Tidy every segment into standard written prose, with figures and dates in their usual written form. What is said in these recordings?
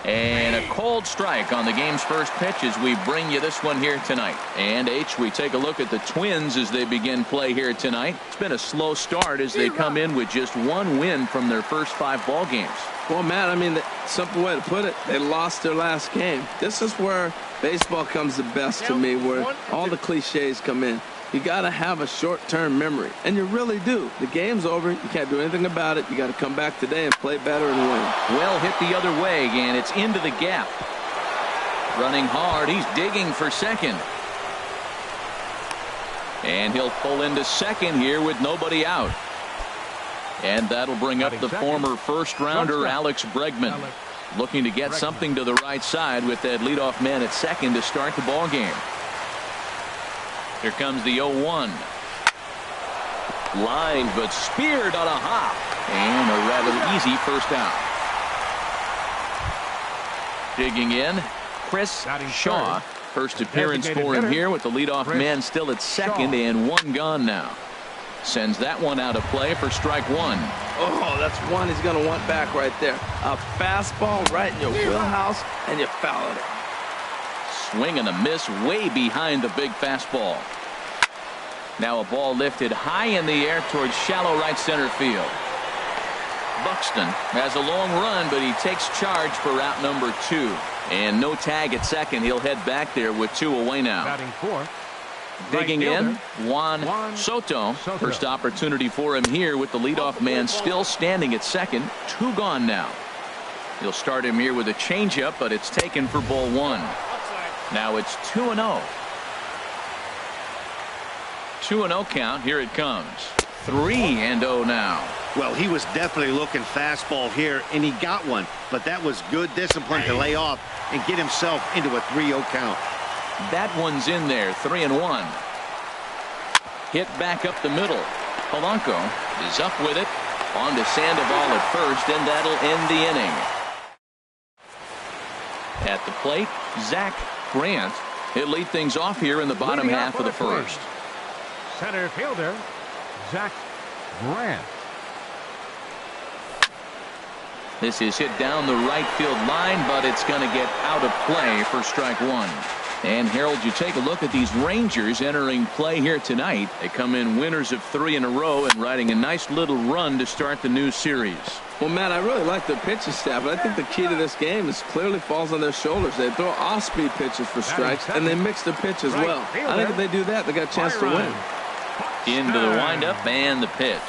And a cold strike on the game's first pitch as we bring you this one here tonight. And we take a look at the Twins as they begin play here tonight. It's been a slow start as they come in with just one win from their first 5 ball games. Well, Matt, I mean, the simple way to put it, they lost their last game. This is where baseball comes the best to me, where all the cliches come in. You got to have a short-term memory, and you really do. The game's over. You can't do anything about it. You got to come back today and play better and win. Well hit the other way, and it's into the gap. Running hard. He's digging for second. And he'll pull into second here with nobody out. And that'll bring up the former first-rounder Alex Bregman. Looking to get something to the right side with that leadoff man at second to start the ball game. Here comes the 0-1. Line, but speared on a hop. And a rather easy first out. Digging in, Chris Shaw. First appearance for him here with the leadoff man still at second and 1 gone now. Sends that one out of play for strike 1. Oh, that's one he's going to want back right there. A fastball right in your wheelhouse, and you foul it. Swing and a miss way behind the big fastball. Now a ball lifted high in the air towards shallow right center field. Buxton has a long run, but he takes charge for route number 2. And no tag at second. He'll head back there with 2 away now. Batting fourth. Digging in, Juan Soto. First opportunity for him here with the leadoff man still standing at second. 2 gone now. He'll start him here with a changeup, but it's taken for ball 1. Now it's 2-0. 2-0 count. Here it comes. 3-0 now. Well, he was definitely looking fastball here, and he got one. But that was good discipline to lay off and get himself into a 3-0 count. That one's in there. 3-1. Hit back up the middle. Polanco is up with it. On to Sandoval at first, and that'll end the inning. At the plate, Zach Grant. He'll lead things off here in the bottom half of the first. Center fielder, Zach Grant. This is hit down the right field line, but it's going to get out of play for strike 1. And Harold, you take a look at these Rangers entering play here tonight. They come in winners of 3 in a row and riding a nice little run to start the new series. Well, Matt, I really like their pitching staff, but I think the key to this game is clearly falls on their shoulders. They throw off-speed pitches for strikes, and they mix their pitch as well. I think if they do that, they got a chance to win. Into the windup and the pitch.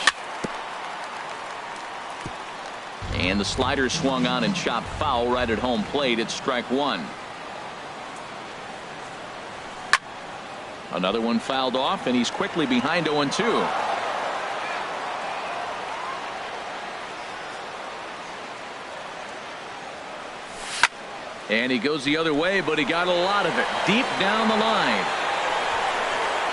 And the slider swung on and chopped foul right at home plate. It's strike 1. Another one fouled off, and he's quickly behind 0-2. And he goes the other way, but he got a lot of it deep down the line.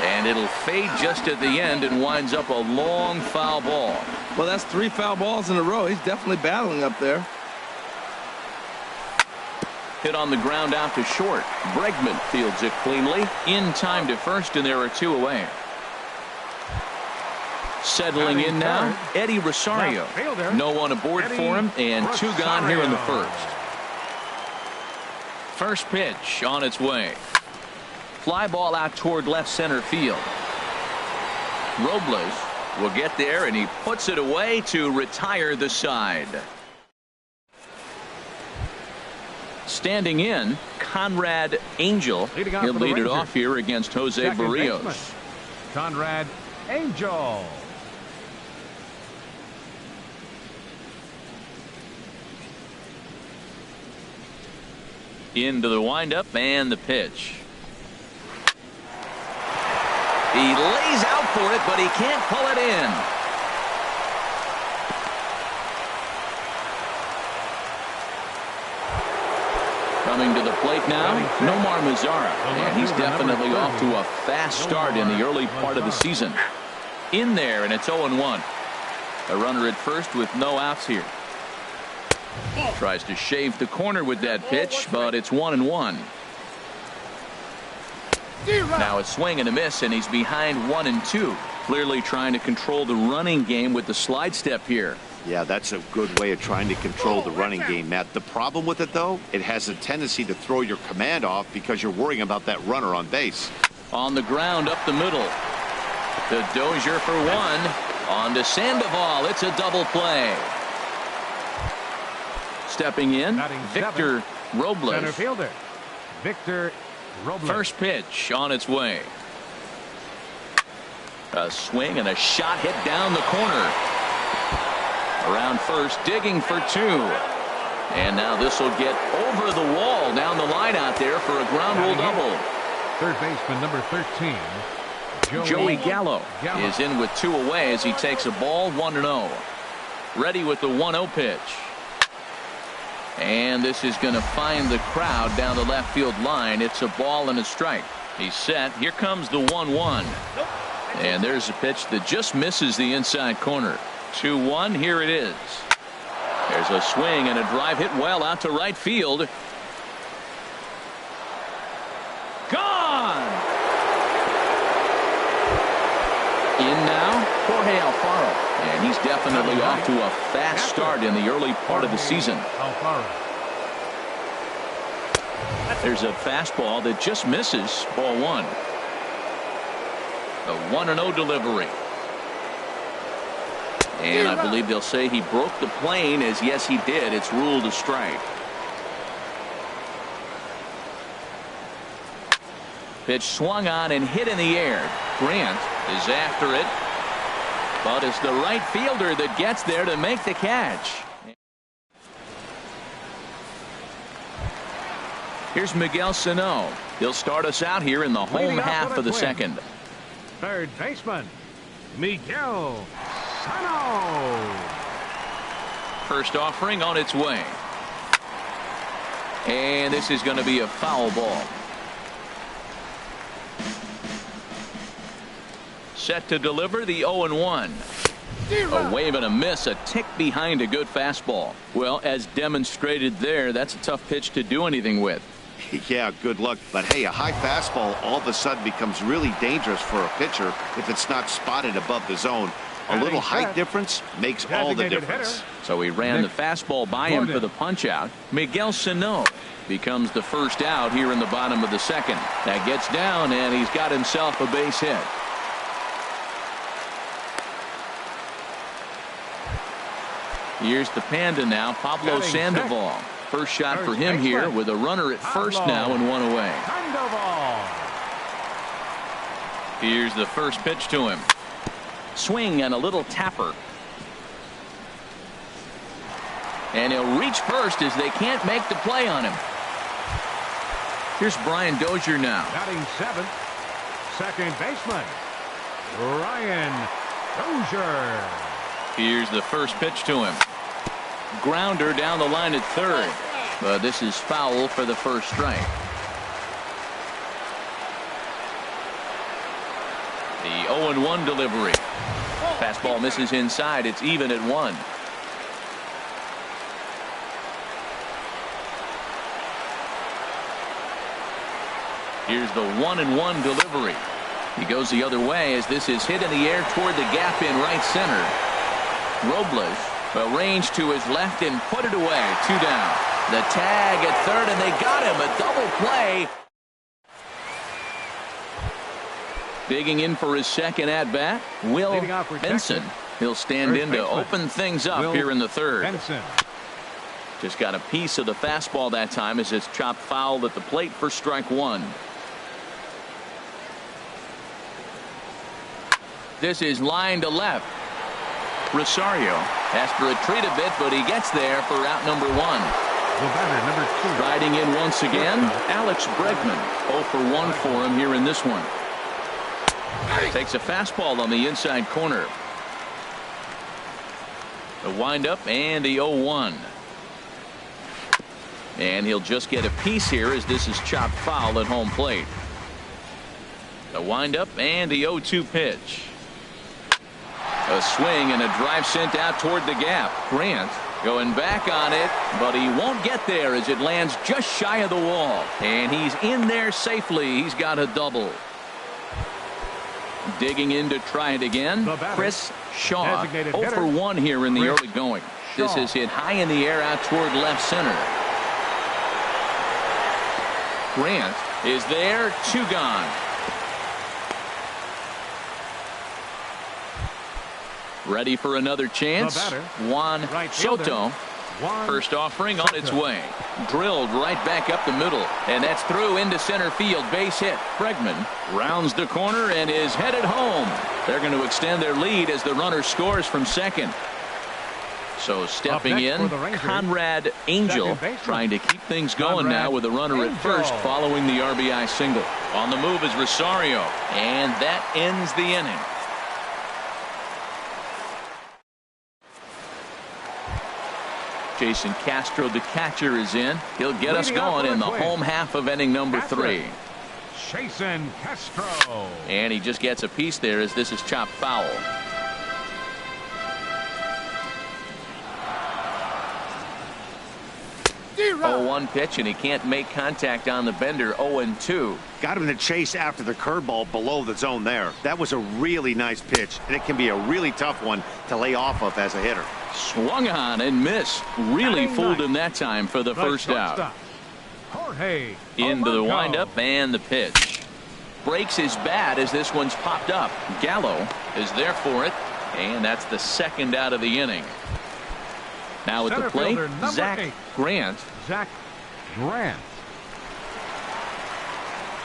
And it'll fade just at the end and winds up a long foul ball. Well, that's 3 foul balls in a row. He's definitely battling up there. Hit on the ground out to short. Bregman fields it cleanly. In time to first, and there are 2 away. Settling in now, Eddie Rosario. No one aboard for him, and 2 gone here in the first. First pitch on its way. Fly ball out toward left center field. Robles will get there, and he puts it away to retire the side. Standing in, Conrad Angel. He'll lead it off here against Jose Barrios. Conrad Angel. Into the windup and the pitch. He lays out for it, but he can't pull it in. Coming to the plate now, Nomar Mazara. And he's definitely off to a fast start in the early part of the season. In there, and it's 0-1. A runner at first with no outs here. Tries to shave the corner with that pitch, but it's 1-1. Now a swing and a miss, and he's behind 1-2. Clearly trying to control the running game with the slide step here. Yeah, that's a good way of trying to control the running game, Matt. The problem with it, though, it has a tendency to throw your command off because you're worrying about that runner on base. On the ground up the middle. The Dozier for one. On to Sandoval. It's a double play. Stepping in, Victor Robles. Center fielder, Victor Robles. First pitch on its way. A swing and a shot hit down the corner. Around first, digging for two. And now this will get over the wall down the line out there for a ground rule double. Third baseman number 13, Joey Gallo is in with two away as he takes a ball 1-0. Ready with the 1-0 pitch. And this is going to find the crowd down the left field line. It's a ball and a strike. He's set. Here comes the 1-1. And there's a pitch that just misses the inside corner. 2-1. Here it is. There's a swing and a drive hit well out to right field. Gone. In now, Jorge Alfaro. And he's definitely off to a fast start in the early part of the season. There's a fastball that just misses. Ball one. The 1-0 delivery. And I believe they'll say he broke the plane, as yes he did. It's ruled a strike. Pitch swung on and hit in the air. Grant is after it, but it's the right fielder that gets there to make the catch. Here's Miguel Sano. He'll start us out here in the home half of the second. Third baseman, Miguel Sano. First offering on its way. And this is going to be a foul ball. Set to deliver the 0-1. A wave and a miss, a tick behind a good fastball. Well, as demonstrated there, that's a tough pitch to do anything with. Yeah, good luck. But hey, a high fastball all of a sudden becomes really dangerous for a pitcher if it's not spotted above the zone. A little height difference makes all the difference. So he ran the fastball by him for the punch out. Miguel Sano becomes the first out here in the bottom of the second. That gets down and he's got himself a base hit. Here's the Panda now, Pablo Sandoval. First shot for him here with a runner at first now and one away. Here's the first pitch to him. Swing and a little tapper. And he'll reach first as they can't make the play on him. Here's Brian Dozier now. Batting seventh, second baseman, Brian Dozier. Here's the first pitch to him. Grounder down the line at third. But this is foul for the first strike. The 0-1 delivery. Fastball misses inside. It's even at 1. Here's the 1-1 delivery. He goes the other way as this is hit in the air toward the gap in right center. Robles arranged to his left and put it away. 2 down. The tag at third, and they got him. A double play. Digging in for his second at bat, Will Benson. He'll stand in to open things up here in the third. Just got a piece of the fastball that time as it's chopped foul at the plate for strike one. This is line to left. Rosario has to retreat a bit, but he gets there for out number 1. The batter, number 2. Riding in once again, Alex Bregman. 0 for 1 for him here in this one. Takes a fastball on the inside corner. The windup and the 0-1. And he'll just get a piece here as this is chopped foul at home plate. The windup and the 0-2 pitch. A swing and a drive sent out toward the gap. Grant going back on it, but he won't get there as it lands just shy of the wall. And he's in there safely. He's got a double. Digging in to try it again, Chris Shaw. Designated 0 for 1 here in the early going. This is hit high in the air out toward left center. Grant is there, 2 gone. Ready for another chance. Juan Soto. First offering on its way. Drilled right back up the middle. And that's through into center field. Base hit. Bregman rounds the corner and is headed home. They're going to extend their lead as the runner scores from second. So stepping in, Conrad Angel trying to keep things going now with a runner at first following the RBI single. On the move is Rosario. And that ends the inning. Jason Castro, the catcher, is in. He'll get us going in the home half of inning number 3. Jason Castro. And he just gets a piece there as this is chopped foul. 0-1 pitch, and he can't make contact on the bender. 0-2. Got him to chase after the curveball below the zone there. That was a really nice pitch, and it can be a really tough one to lay off of as a hitter. Swung on and missed. Really fooled him that time for the first out. Into the windup and the pitch. Breaks his bat as this one's popped up. Gallo is there for it, and that's the second out of the inning. Now at the plate, Zach Grant.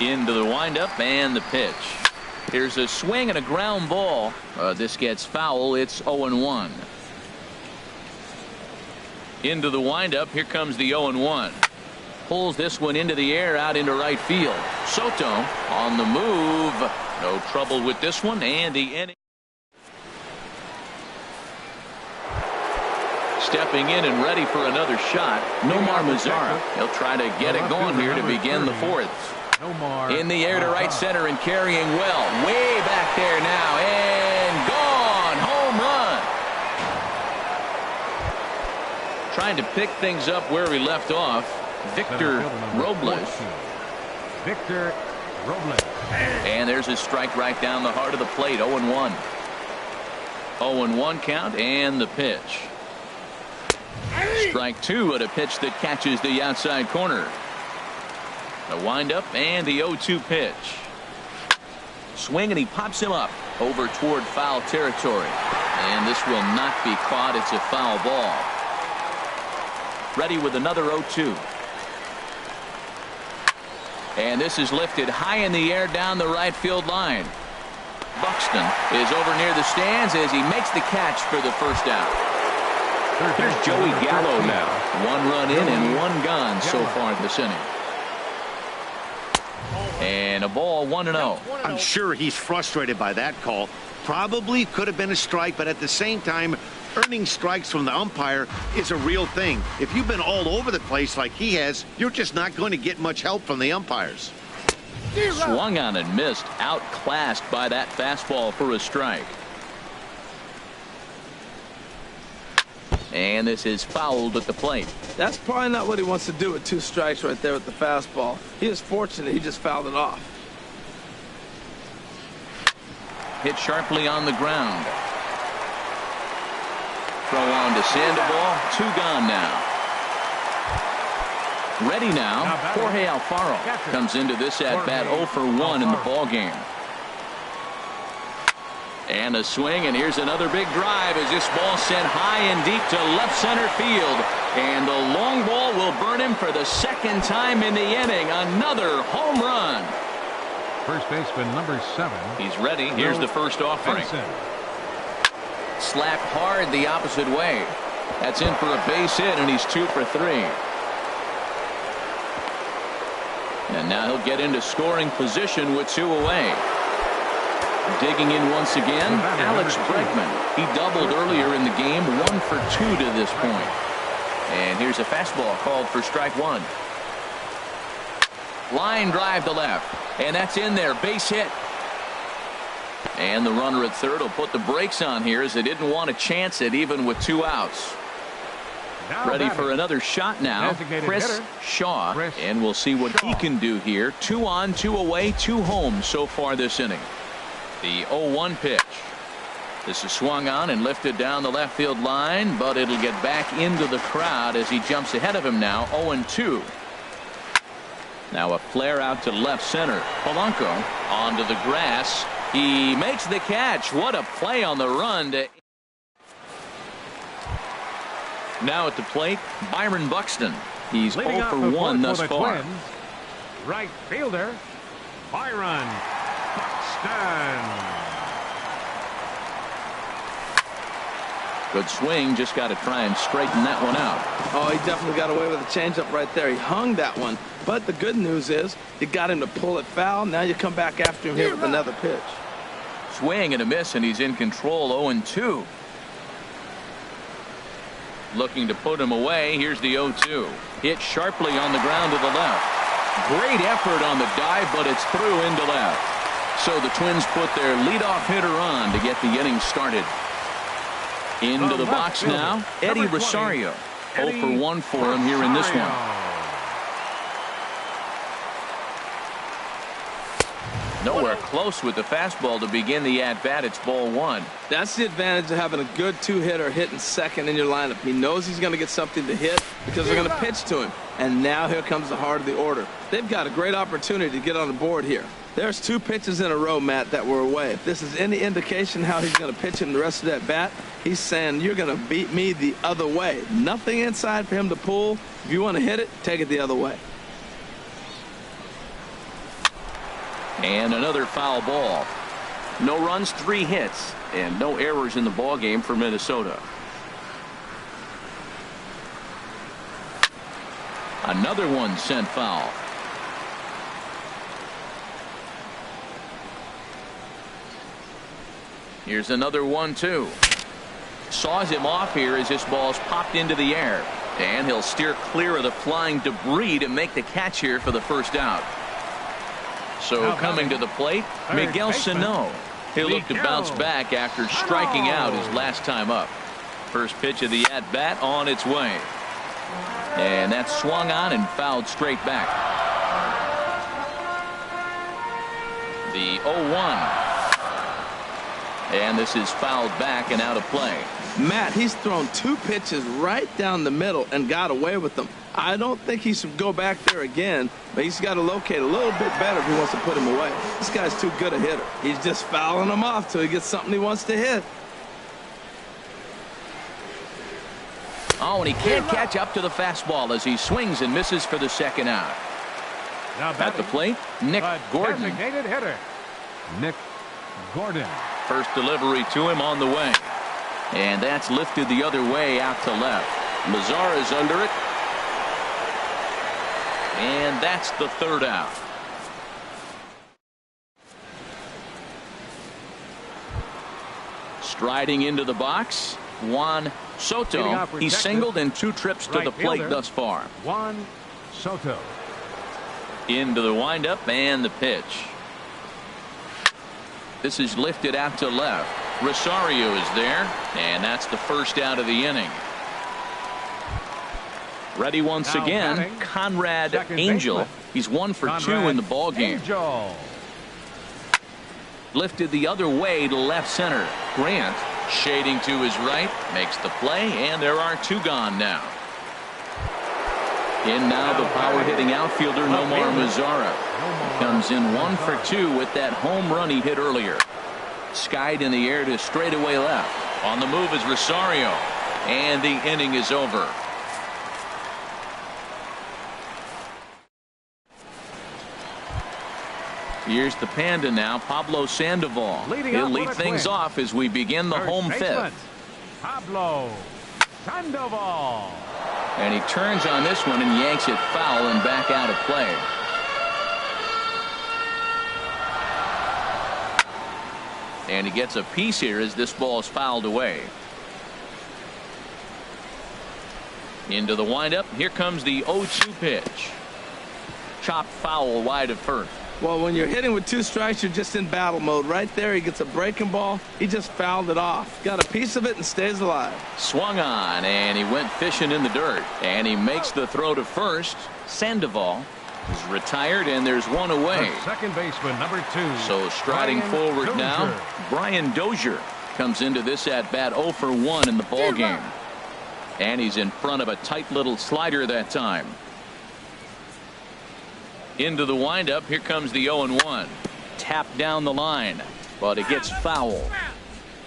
Into the windup and the pitch. Here's a swing and a ground ball. This gets foul. It's 0-1. Into the windup. Here comes the 0-1. Pulls this one into the air out into right field. Soto on the move. No trouble with this one, and the inning. Stepping in and ready for another shot, Nomar Mazara. He'll try to get it going here to begin the 4th. In the air to right center and carrying well. Way back there now and gone. Home run. Trying to pick things up where we left off. Victor Robles. And there's a strike right down the heart of the plate. 0-1. 0-1 count and the pitch. Strike 2 at a pitch that catches the outside corner. The windup and the 0-2 pitch. Swing and he pops him up over toward foul territory. And this will not be caught. It's a foul ball. Ready with another 0-2. And this is lifted high in the air down the right field line. Buxton is over near the stands as he makes the catch for the first out. Here's Joey Gallo now. 1 run in and 1 gone so far this inning. And a ball 1-0. I'm sure he's frustrated by that call. Probably could have been a strike, but at the same time, earning strikes from the umpire is a real thing. If you've been all over the place like he has, you're just not going to get much help from the umpires. Swung on and missed. Outclassed by that fastball for a strike. And this is fouled at the plate. That's probably not what he wants to do with 2 strikes right there with the fastball. He is fortunate he just fouled it off. Hit sharply on the ground. Throw on to Sandoval. 2 gone now. Ready now. Jorge Alfaro comes into this at bat 0 for 1 in the ball game. And a swing, and here's another big drive as this ball sent high and deep to left center field. And the long ball will burn him for the 2nd time in the inning. Another home run. First baseman number 7. He's ready. Here's the first offering. Slapped hard the opposite way. That's in for a base hit, and he's 2 for 3. And now he'll get into scoring position with 2 away. Digging in once again, Alex Bregman. He doubled earlier in the game, 1 for 2 to this point. And here's a fastball called for strike 1. Line drive to left, and that's in there. Base hit. And the runner at third will put the brakes on here as they didn't want to chance it even with 2 outs. Ready for another shot now, Chris Shaw. And we'll see what he can do here. 2 on, 2 away, 2 home so far this inning. The 0-1 pitch. This is swung on and lifted down the left field line, but it'll get back into the crowd as he jumps ahead of him now. 0-2. Now a flare out to left center. Polanco onto the grass. He makes the catch. What a play on the run. Now at the plate, Byron Buxton. He's 0 for 1 thus far. Twins, right fielder, Byron Buxton. Good swing, just got to try and straighten that one out. Oh, he definitely got away with a changeup right there. He hung that one. But the good news is you got him to pull it foul. Now you come back after him here with another pitch. Swing and a miss, and he's in control. 0-2. Looking to put him away. Here's the 0-2. Hit sharply on the ground to the left. Great effort on the dive, but it's through into left. So the Twins put their leadoff hitter on to get the inning started. Into the box now, Eddie Rosario. 0 for 1 for him here in this one. Nowhere close with the fastball to begin the at-bat. It's ball 1. That's the advantage of having a good two-hitter hitting second in your lineup. He knows he's going to get something to hit because they're going to pitch to him. And now here comes the heart of the order. They've got a great opportunity to get on the board here. There's 2 pitches in a row, Matt, that were away. If this is any indication how he's going to pitch him the rest of that bat, he's saying you're going to beat me the other way. Nothing inside for him to pull. If you want to hit it, take it the other way. And another foul ball. No runs, 3 hits, and no errors in the ball game for Minnesota. Another one sent foul. Here's another 1-2. Saws him off here as this ball's popped into the air. And he'll steer clear of the flying debris to make the catch here for the first out. So coming to the plate, Miguel Sano. He'll look to bounce back after striking out his last time up. First pitch of the at-bat on its way. And that's swung on and fouled straight back. The 0-1. And this is fouled back and out of play. Matt, he's thrown 2 pitches right down the middle and got away with them. I don't think he should go back there again, but he's got to locate a little bit better if he wants to put him away. This guy's too good a hitter. He's just fouling him off till he gets something he wants to hit. Oh, and he can't catch up to the fastball as he swings and misses for the second out. Now at the plate, Nick Gordon. Designated hitter, Nick Gordon. First delivery to him on the way. And that's lifted the other way out to left. Mazara's under it. And that's the third out. Striding into the box, Juan Soto. He's singled in 2 trips to the plate thus far. Juan Soto. Into the windup and the pitch. This is lifted out to left. Rosario is there, and that's the first out of the inning. Ready once again, Conrad Angel. He's 1 for 2 in the ball game. Lifted the other way to left center. Grant shading to his right, makes the play, and there are 2 gone now. In now the power hitting outfielder Nomar Mazara. Comes in 1 for 2 with that home run he hit earlier. Skied in the air to straightaway left. On the move is Rosario, and the inning is over. Here's the Panda now, Pablo Sandoval. He'll lead things off as we begin the home 5th. Pablo Sandoval. And he turns on this one and yanks it foul and back out of play. And he gets a piece here as this ball is fouled away. Into the windup. Here comes the 0-2 pitch. Chopped foul wide of first. Well, when you're hitting with 2 strikes, you're just in battle mode. Right there, he gets a breaking ball. He just fouled it off. Got a piece of it and stays alive. Swung on, and he went fishing in the dirt. And he makes the throw to first. Sandoval is retired, and there's one away. The second baseman, number 2. So striding Brian forward Dozier. now, Brian Dozier comes into this at bat 0 for 1 in the ball game. And he's in front of a tight little slider that time. Into the windup. Here comes the 0-1. Tapped down the line, but it gets foul.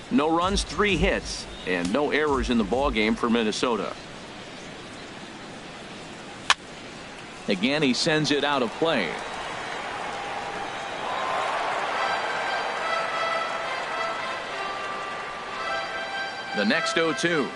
No runs, 3 hits, and no errors in the ball game for Minnesota. Again, he sends it out of play. The next 0-2.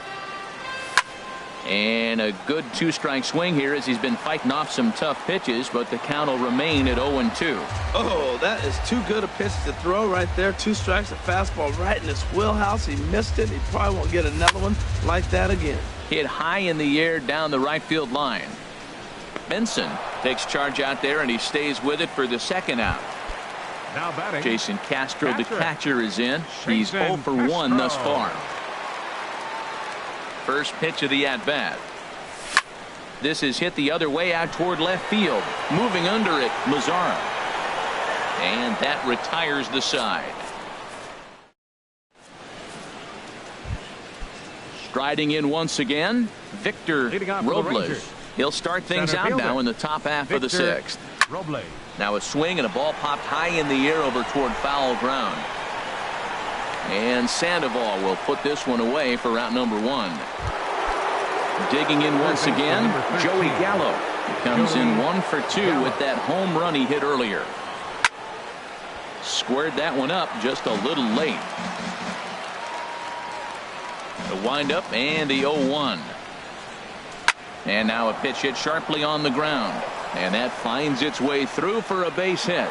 And a good 2-strike swing here as he's been fighting off some tough pitches, but the count will remain at 0-2. Oh, that is too good a pitch to throw right there. 2 strikes, a fastball right in his wheelhouse. He missed it. He probably won't get another one like that again. Hit high in the air down the right field line. Benson takes charge out there, and he stays with it for the second out. Now batting. Jason Castro, the catcher, is in. He's Jason 0 for 1 Castro. thus far. First pitch of the at-bat. This is hit the other way out toward left field. Moving under it, Mazzara. And that retires the side. Striding in once again, Victor Robles. He'll start things out now in the top half of the 6th. Robles. Now a swing and a ball popped high in the air over toward foul ground. And Sandoval will put this one away for out number 1. Digging in once again, Joey Gallo. He comes in 1 for 2 with that home run he hit earlier. Squared that one up just a little late. The windup and the 0-1. And now a pitch hit sharply on the ground. And that finds its way through for a base hit.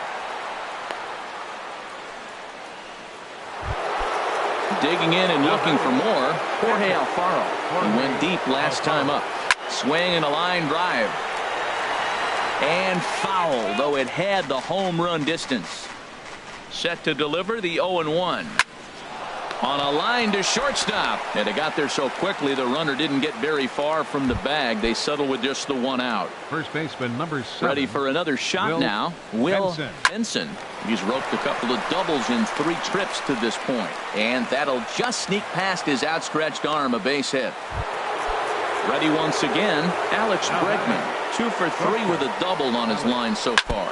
Digging in and looking for more, Jorge Alfaro. He went deep last time up. Swing and a line drive. And foul, though it had the home run distance. Set to deliver the 0-1. On a line to shortstop. And it got there so quickly the runner didn't get very far from the bag. They settled with just the 1 out. First baseman, number 7. Ready for another shot now. Will Benson. He's roped a couple of doubles in 3 trips to this point. And that'll just sneak past his outstretched arm, a base hit. Ready once again, Alex Bregman. 2 for 3 with a double on his line so far.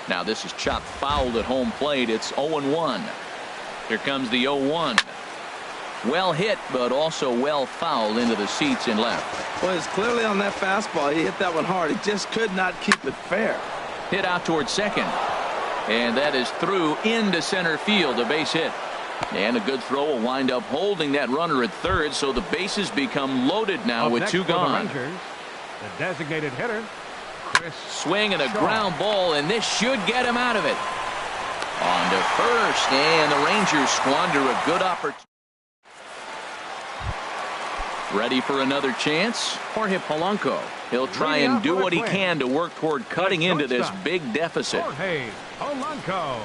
Now this is chopped foul at home plate. It's 0-1. Here comes the 0-1. Well hit, but also well fouled into the seats in left. Well, it's clearly on that fastball. He hit that one hard. He just could not keep it fair. Hit out towards second. And that is through into center field, a base hit. And a good throw will wind up holding that runner at third, so the bases become loaded now with 2 gone. The designated hitter, Chris. Swing and a ground ball, and this should get him out of it. On to first, and the Rangers squander a good opportunity. Ready for another chance? Jorge Polanco. He'll try and do what he can to work toward cutting into this big deficit. Jorge Polanco.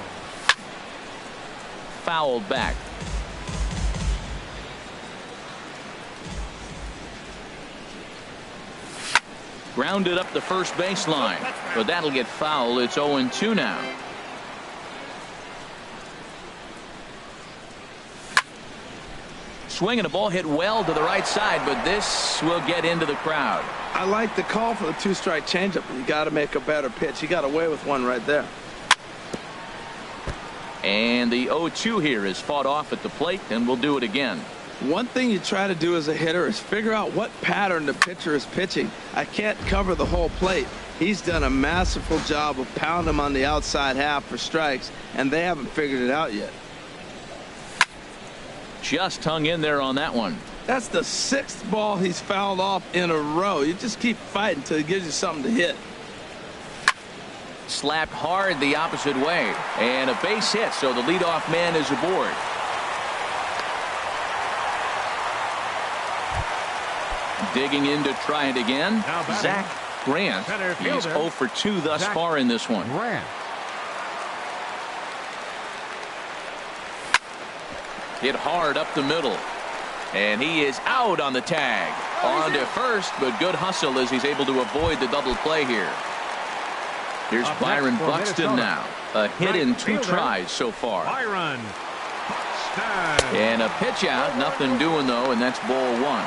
Fouled back. Grounded up the first baseline, but that'll get foul. It's 0-2 now. Swing and a ball hit well to the right side, but this will get into the crowd. I like the call for the 2-strike changeup. You got to make a better pitch. He got away with one right there. And the 0-2 here is fought off at the plate, and we'll do it again. One thing you try to do as a hitter is figure out what pattern the pitcher is pitching. I can't cover the whole plate. He's done a masterful job of pounding him on the outside half for strikes, and they haven't figured it out yet. Just hung in there on that one. That's the 6th ball he's fouled off in a row. You just keep fighting until he gives you something to hit. Slapped hard the opposite way, and a base hit, so the leadoff man is aboard. Digging in to try it again, Zach Grant. He's 0 for 2 thus far in this one. Grant. Hit hard up the middle. And he is out on the tag. On to first, but good hustle as he's able to avoid the double play here. Here's Up Byron next for Buxton Minnesota. now. A hit in 2 fielder, tries so far. Byron Buxton. And a pitch out. Nothing doing, though, and that's ball 1.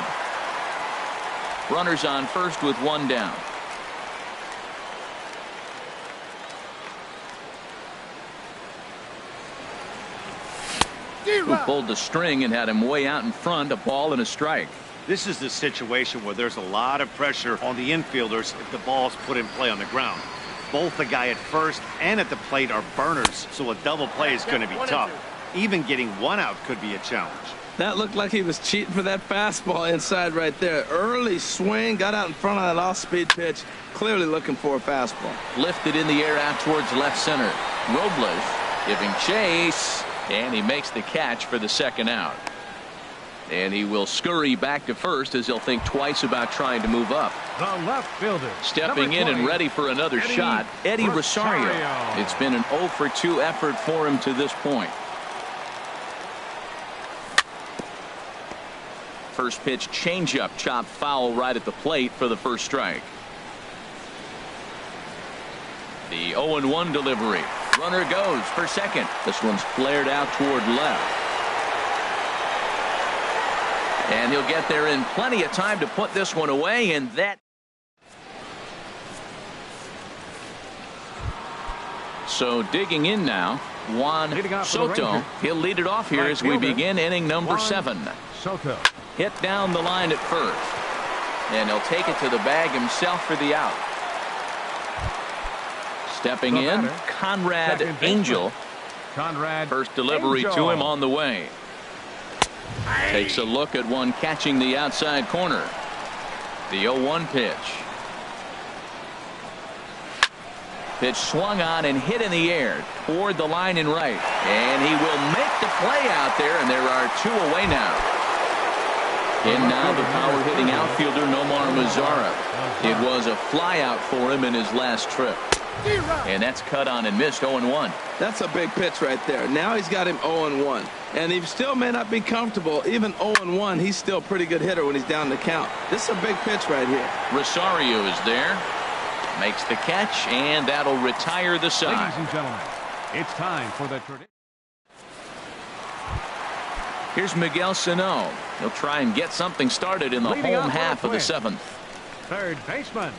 Runners on first with 1 down. Who pulled the string and had him way out in front, a ball and a strike. This is the situation where there's a lot of pressure on the infielders if the ball's put in play on the ground. Both the guy at first and at the plate are burners, so a double play is going to be tough. Even getting 1 out could be a challenge. That looked like he was cheating for that fastball inside right there. Early swing, got out in front of that off-speed pitch, clearly looking for a fastball. Lifted in the air out towards left center. Robles giving chase, and he makes the catch for the 2nd out. And he will scurry back to first as he'll think twice about trying to move up. The left fielder. Stepping in and ready for another shot, Eddie Rosario. It's been an 0 for 2 effort for him to this point. First pitch changeup chopped foul right at the plate for the first strike. The 0-1 delivery. Runner goes for second. This one's flared out toward left. And he'll get there in plenty of time to put this one away, and that. So digging in now, Juan Soto. He'll lead it off here as we begin inning number 7. Soto. Hit down the line at first. And he'll take it to the bag himself for the out. Stepping in, Conrad Angel. First delivery to him on the way. Takes a look at one catching the outside corner. The 0-1 pitch. Pitch swung on and hit in the air toward the line and right. And he will make the play out there, and there are 2 away now. In now the power-hitting outfielder Nomar Mazara. It was a flyout for him in his last trip. And that's cut on and missed. 0-1. That's a big pitch right there. Now he's got him 0-1. And he still may not be comfortable. Even 0-1, he's still a pretty good hitter when he's down the count. This is a big pitch right here. Rosario is there. Makes the catch, and that'll retire the side. Ladies and gentlemen, it's time for the tradition. Here's Miguel Sano. He'll try and get something started in the home half of the 7th. Third baseman,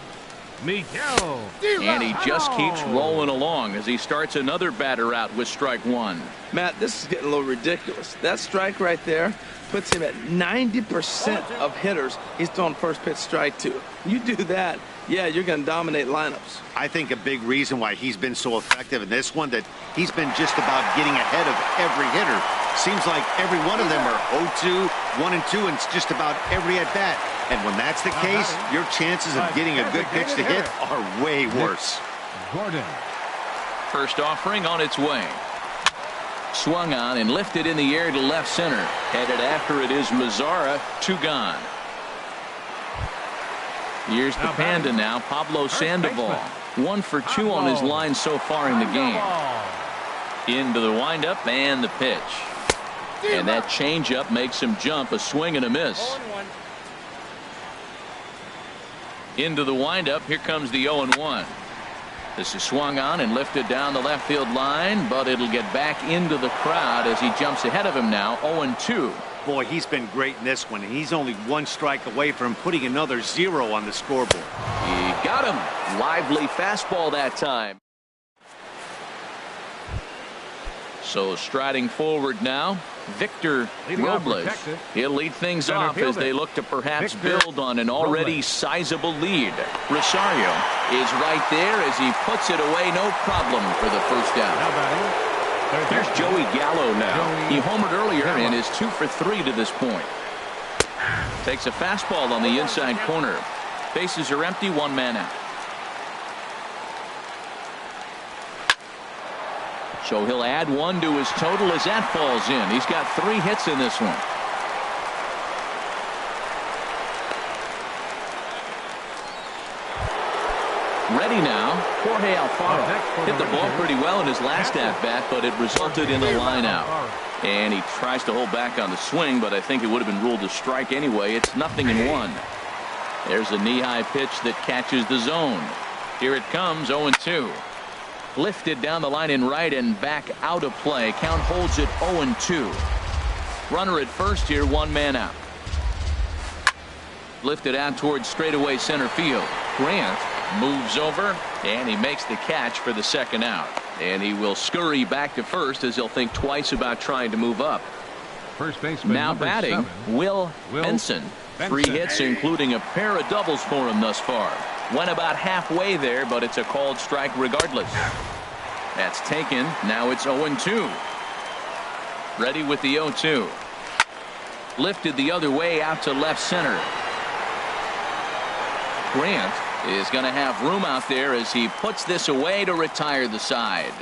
Miguel. And he just keeps rolling along as he starts another batter out with strike 1. Matt, this is getting a little ridiculous. That strike right there puts him at 90% of hitters he's throwing first pitch strike to. You do that, yeah, you're going to dominate lineups. I think a big reason why he's been so effective in this one, that he's been just about getting ahead of every hitter. Seems like every one of them are 0-2, 1-2, and it's just about every at-bat. And when that's the case, your chances of getting a good pitch to hit are way worse. Gordon. First offering on its way. Swung on and lifted in the air to left center. Headed after it is Mazara. 2 gone. Here's the Panda now, Pablo Sandoval. 1 for 2 on his line so far in the game. Into the windup and the pitch. And that changeup makes him jump. A swing and a miss. Into the windup. Here comes the 0-1. This is swung on and lifted down the left field line, but it'll get back into the crowd as he jumps ahead of him now. 0-2. Boy, he's been great in this one. He's only 1 strike away from putting another 0 on the scoreboard. He got him. Lively fastball that time. So striding forward now, Victor Robles. He'll lead things off as they look to perhaps build on an already sizable lead. Rosario is right there as he puts it away, no problem for the first out. Here's Joey Gallo now. He homered earlier and is 2 for 3 to this point. Takes a fastball on the inside corner. Bases are empty, 1 man out. So he'll add 1 to his total as that falls in. He's got 3 hits in this one. Ready now, Jorge Alfaro hit the ball pretty well in his last at-bat, but it resulted in a line out. And he tries to hold back on the swing, but I think it would have been ruled a strike anyway. It's 0-1. There's a knee-high pitch that catches the zone. Here it comes, 0-2. Lifted down the line in right and back out of play. Count holds it 0-2. Runner at first here, one man out. Lifted out towards straightaway center field. Grant moves over and he makes the catch for the second out. And he will scurry back to first as he'll think twice about trying to move up. First baseman Now batting, 7, Will Benson. 3 hits, including a pair of doubles for him thus far. Went about halfway there, but it's a called strike regardless. That's taken. Now it's 0-2. Ready with the 0-2. Lifted the other way out to left center. Grant is going to have room out there as he puts this away to retire the side.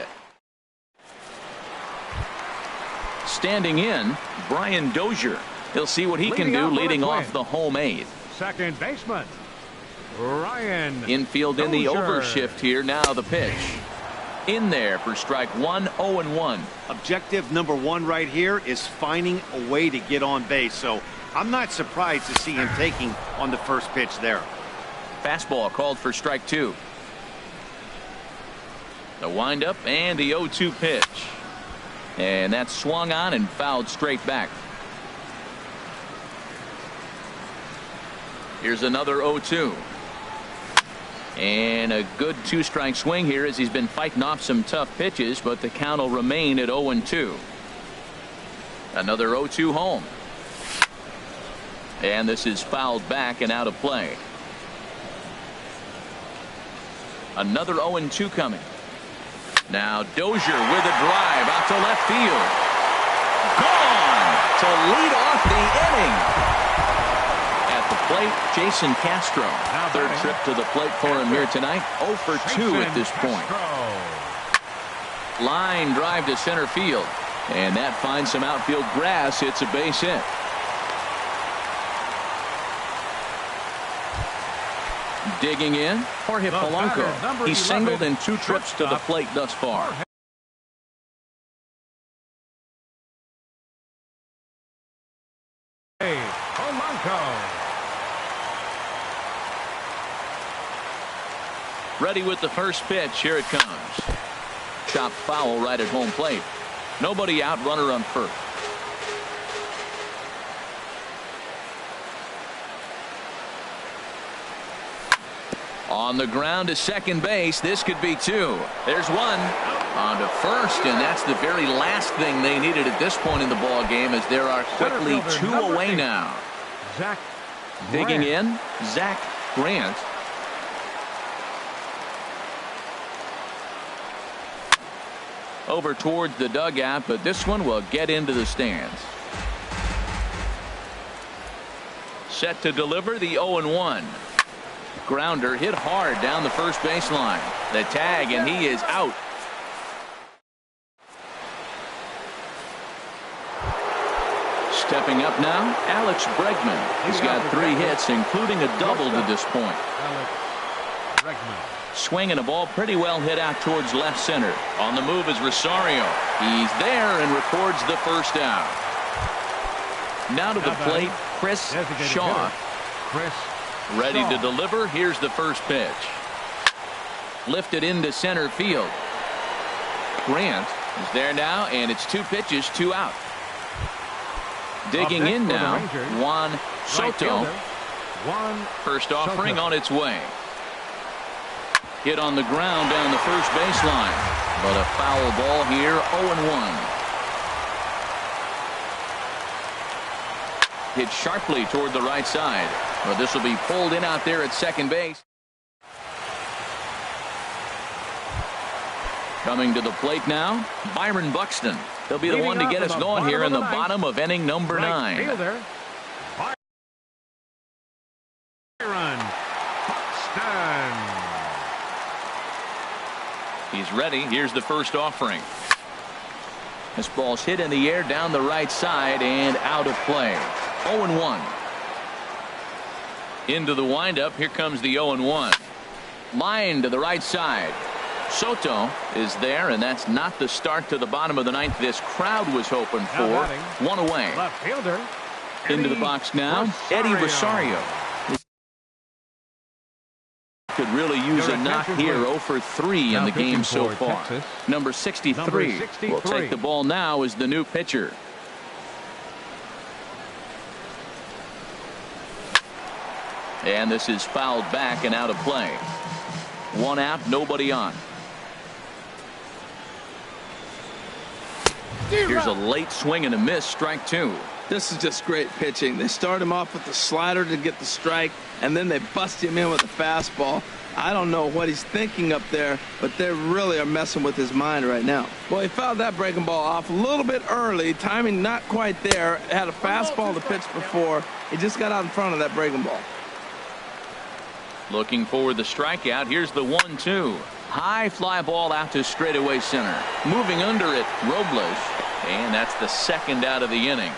Standing in, Brian Dozier. He'll see what he can do leading off the home 8th. Second baseman, Ryan. Infield in the Dozier. overshift here. Now the pitch. In there for strike 1, 0-1. Objective number 1 right here is finding a way to get on base. So I'm not surprised to see him taking on the first pitch there. Fastball called for strike 2. The windup and the 0-2 pitch. And that swung on and fouled straight back. Here's another 0-2. And a good 2-strike swing here as he's been fighting off some tough pitches, but the count will remain at 0-2. Another 0-2 home. And this is fouled back and out of play. Another 0-2 coming. Now Dozier with a drive out to left field. Gone to lead off the inning. At the plate, Jason Castro. Third trip to the plate for him here tonight. 0 for 2 at this point. Line drive to center field. And that finds some outfield grass. It's a base hit. Digging in, Jorge Polanco. He's singled in 2 trips to the plate thus far. Polanco. Ready with the first pitch. Here it comes. Chopped foul right at home plate. Nobody out, runner on first. On the ground to second base. This could be 2. There's 1. On to first, and that's the very last thing they needed at this point in the ball game, as there are quickly 2 away now. Zach Digging in, Zach Grant. Over towards the dugout, but this one will get into the stands. Set to deliver the 0-1. Grounder hit hard down the first baseline. The tag, and he is out. Stepping up now, Alex Bregman. He's got 3 hits, including a double to this point. Swinging a ball pretty well hit out towards left center. On the move is Rosario. He's there and records the first out. Now to the plate, Chris Shaw. Ready to deliver. Here's the first pitch. Lifted into center field. Grant is there now, and it's 2 pitches, 2 out. Digging in now, Juan Soto. First offering on its way. Hit on the ground down the first baseline, but a foul ball here. 0-1. Hit sharply toward the right side, but this will be pulled in out there at second base. Coming to the plate now, Byron Buxton. He'll be the one to get us going here in the bottom of inning number 9. He's ready. Here's the first offering. This ball's hit in the air down the right side and out of play. 0-1. Into the windup. Here comes the 0-1. Line to the right side. Soto is there, and that's not the start to the bottom of the 9th this crowd was hoping for. 1 away. Left fielder. Into the box now, Eddie Rosario. Could really use Your a knock attention, here. please. 0 for 3 in Now the game pitching so for far. Texas, Number 63 will take the ball now as the new pitcher. And this is fouled back and out of play. 1 out, nobody on. Here's a late swing and a miss, strike 2. This is just great pitching. They start him off with the slider to get the strike, and then they bust him in with a fastball. I don't know what he's thinking up there, but they really are messing with his mind right now. Well, he fouled that breaking ball off a little bit early. Timing not quite there. Had a fastball to pitch before. He just got out in front of that breaking ball. Looking for the strikeout. Here's the 1-2. High fly ball out to straightaway center. Moving under it, Robles. And that's the second out of the inning.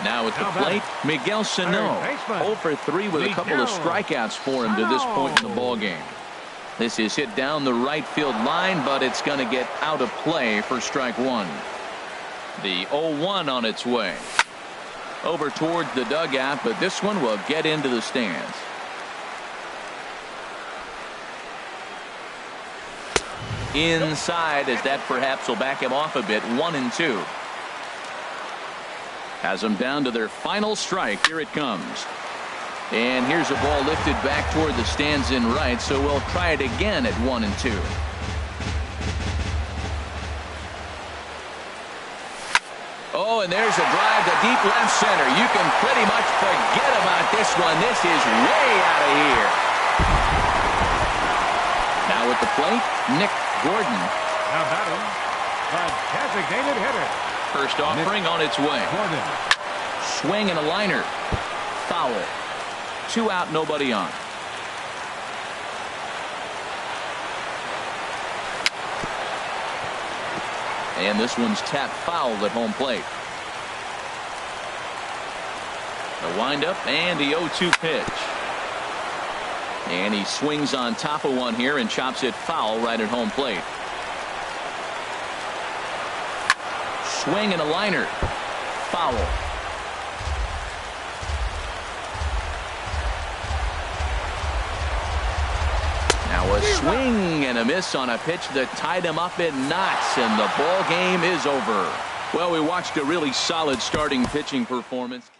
Now at the plate, Miguel Sano. 0 for 3 with a couple of strikeouts for him to this point in the ball game. This is hit down the right field line, but it's going to get out of play for strike 1. The 0-1 on its way. Over towards the dugout, but this one will get into the stands. Inside, as that perhaps will back him off a bit. 1-2. Has them down to their final strike. Here it comes. And here's a ball lifted back toward the stands in right, so we'll try it again at 1-2. Oh, and there's a drive to deep left center. You can pretty much forget about this one. This is way out of here. Now at the plate, Nick Gordon. Now batting, the designated hitter. First offering on its way. Gordon. Swing and a liner. Foul. 2 out, nobody on. And this one's tapped foul at home plate. The windup and the 0-2 pitch. And he swings on top of one here and chops it foul right at home plate. Swing and a liner. Foul. Now a swing and a miss on a pitch that tied him up in knots, and the ball game is over. Well, we watched a really solid starting pitching performance.